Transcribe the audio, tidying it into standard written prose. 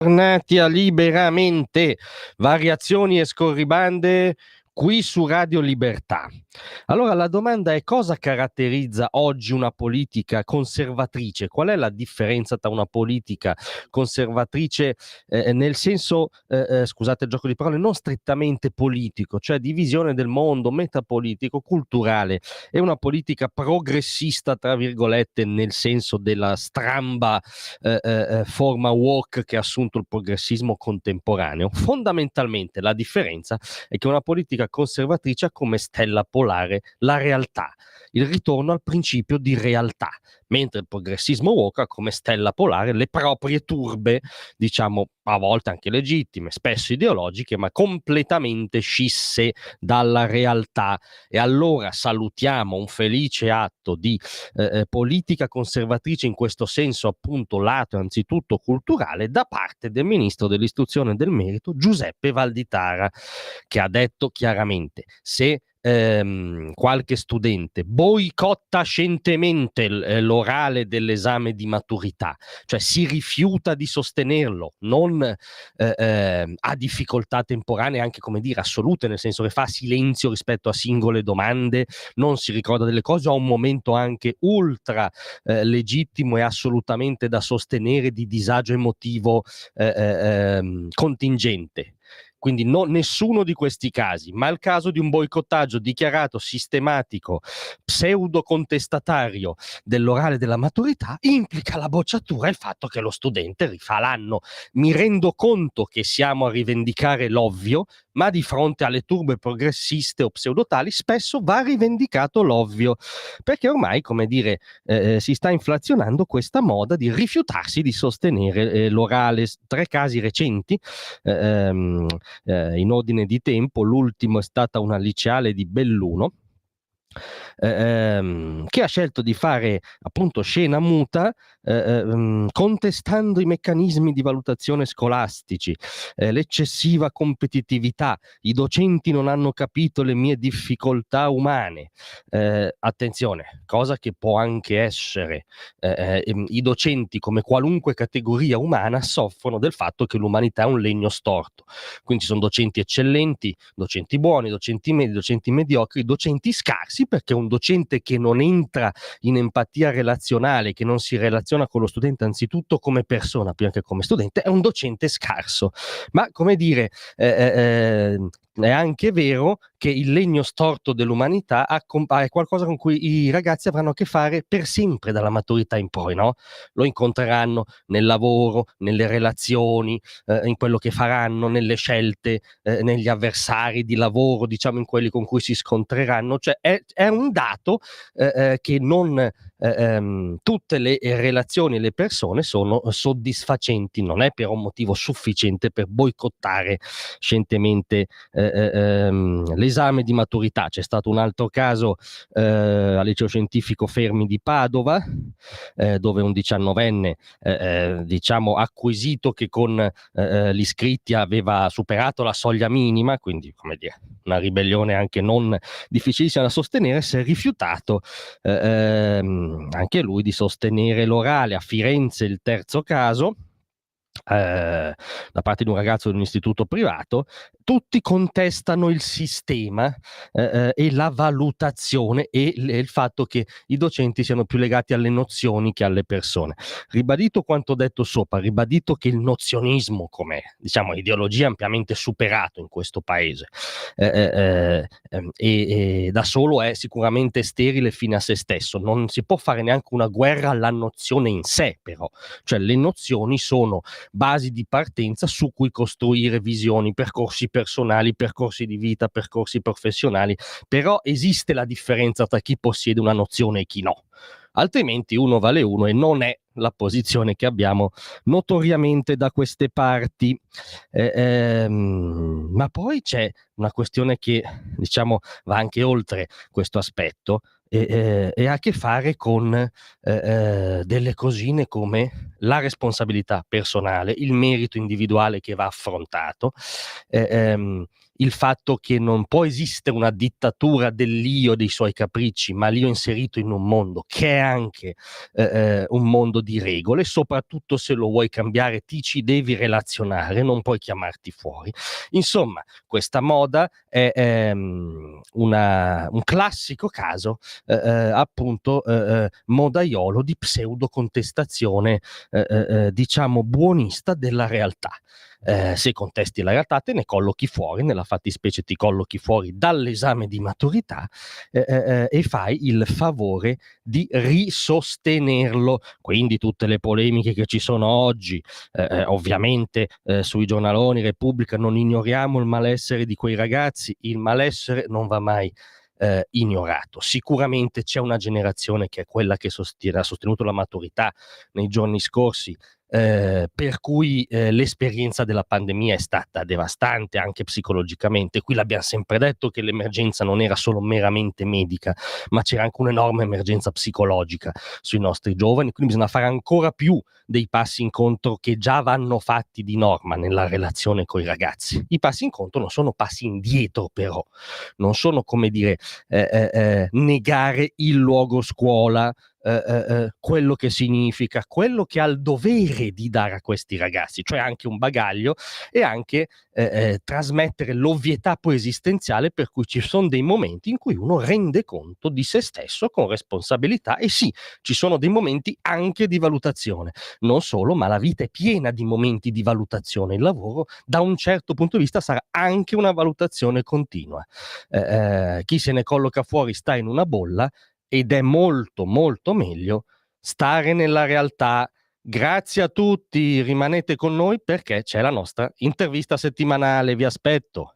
Tornati a Liberamente, variazioni e scorribande qui su Radio Libertà. Allora la domanda è: cosa caratterizza oggi una politica conservatrice? Qual è la differenza tra una politica conservatrice, nel senso, scusate il gioco di parole, non strettamente politico, cioè di visione del mondo, metapolitico, culturale, e una politica "progressista" tra virgolette, nel senso della stramba forma woke che ha assunto il progressismo contemporaneo. Fondamentalmente la differenza è che una politica conservatrice ha come stella polare la realtà, il ritorno al principio di realtà, mentre il progressismo woke ha come stella polare le proprie turbe, diciamo a volte anche legittime, spesso ideologiche, ma completamente scisse dalla realtà. E allora salutiamo un felice atto di politica conservatrice, in questo senso appunto lato anzitutto culturale, da parte del ministro dell'istruzione e del merito Giuseppe Valditara, che ha detto chiaramente: se qualche studente boicotta scientemente l'orale dell'esame di maturità, cioè si rifiuta di sostenerlo, non ha difficoltà temporanee anche, come dire, assolute, nel senso che fa silenzio rispetto a singole domande, non si ricorda delle cose, a un momento anche ultra legittimo e assolutamente da sostenere di disagio emotivo contingente. Quindi nessuno di questi casi, ma il caso di un boicottaggio dichiarato, sistematico, pseudo contestatario dell'orale della maturità implica la bocciatura e il fatto che lo studente rifà l'anno. Mi rendo conto che siamo a rivendicare l'ovvio, ma di fronte alle turbe progressiste o pseudotali spesso va rivendicato l'ovvio, perché ormai, come dire, si sta inflazionando questa moda di rifiutarsi di sostenere l'orale. 3 casi recenti in ordine di tempo. L'ultimo è stata una liceale di Belluno, che ha scelto di fare appunto scena muta, contestando i meccanismi di valutazione scolastici, l'eccessiva competitività, i docenti non hanno capito le mie difficoltà umane. Attenzione, cosa che può anche essere, i docenti, come qualunque categoria umana, soffrono del fatto che l'umanità è un legno storto. Quindi ci sono docenti eccellenti, docenti buoni, docenti medi, docenti mediocri, docenti scarsi, perché un docente che non entra in empatia relazionale, che non si relaziona con lo studente anzitutto come persona prima che come studente, è un docente scarso. Ma come dire, è anche vero che il legno storto dell'umanità è qualcosa con cui i ragazzi avranno a che fare per sempre dalla maturità in poi, no? Lo incontreranno nel lavoro, nelle relazioni, in quello che faranno, nelle scelte, negli avversari di lavoro, diciamo in quelli con cui si scontreranno. Cioè è un dato che non tutte le relazioni e le persone sono soddisfacenti, non è però un motivo sufficiente per boicottare scientemente l'esame di maturità. C'è stato un altro caso al liceo scientifico Fermi di Padova, dove un 19enne diciamo acquisito che con gli iscritti aveva superato la soglia minima, quindi come dire una ribellione anche non difficilissima da sostenere, si è rifiutato anche lui di sostenere l'orale. A Firenze il terzo caso, da parte di un ragazzo di un istituto privato. Tutti contestano il sistema e la valutazione e il fatto che i docenti siano più legati alle nozioni che alle persone. Ribadito quanto detto sopra, ribadito che il nozionismo come, diciamo, ideologia ampiamente superato in questo paese, e da solo è sicuramente sterile fine a se stesso. Non si può fare neanche una guerra alla nozione in sé, però. Cioè le nozioni sono basi di partenza su cui costruire visioni, percorsi personali, percorsi di vita, percorsi professionali, però esiste la differenza tra chi possiede una nozione e chi no. Altrimenti uno vale uno, e non è la posizione che abbiamo notoriamente da queste parti. Ma poi c'è una questione che, diciamo, va anche oltre questo aspetto, e ha a che fare con delle cosine come la responsabilità personale, il merito individuale che va affrontato, il fatto che non può esistere una dittatura dell'io, dei suoi capricci, ma l'io inserito in un mondo che è anche un mondo di regole, soprattutto se lo vuoi cambiare ti ci devi relazionare, non puoi chiamarti fuori. Insomma, questa moda è un classico caso appunto modaiolo di pseudo contestazione diciamo buonista della realtà. Se contesti la realtà te ne collochi fuori, nella fattispecie ti collochi fuori dall'esame di maturità e fai il favore di risostenerlo. Quindi tutte le polemiche che ci sono oggi, ovviamente sui giornaloni, Repubblica, non ignoriamo il malessere di quei ragazzi, il malessere non va mai ignorato. Sicuramente c'è una generazione che è quella che ha sostenuto la maturità nei giorni scorsi, per cui l'esperienza della pandemia è stata devastante anche psicologicamente. Qui l'abbiamo sempre detto che l'emergenza non era solo meramente medica, ma c'era anche un'enorme emergenza psicologica sui nostri giovani, quindi bisogna fare ancora più dei passi incontro che già vanno fatti di norma nella relazione con i ragazzi. I passi incontro non sono passi indietro, però non sono, come dire, negare il luogo scuola, quello che significa, quello che ha il dovere di dare a questi ragazzi, cioè anche un bagaglio e anche trasmettere l'ovvietà poi esistenziale, per cui ci sono dei momenti in cui uno rende conto di se stesso con responsabilità, e sì, ci sono dei momenti anche di valutazione, non solo, ma la vita è piena di momenti di valutazione. Il lavoro da un certo punto di vista sarà anche una valutazione continua. Chi se ne colloca fuori sta in una bolla, ed è molto molto meglio stare nella realtà. Grazie a tutti, rimanete con noi perché c'è la nostra intervista settimanale, vi aspetto.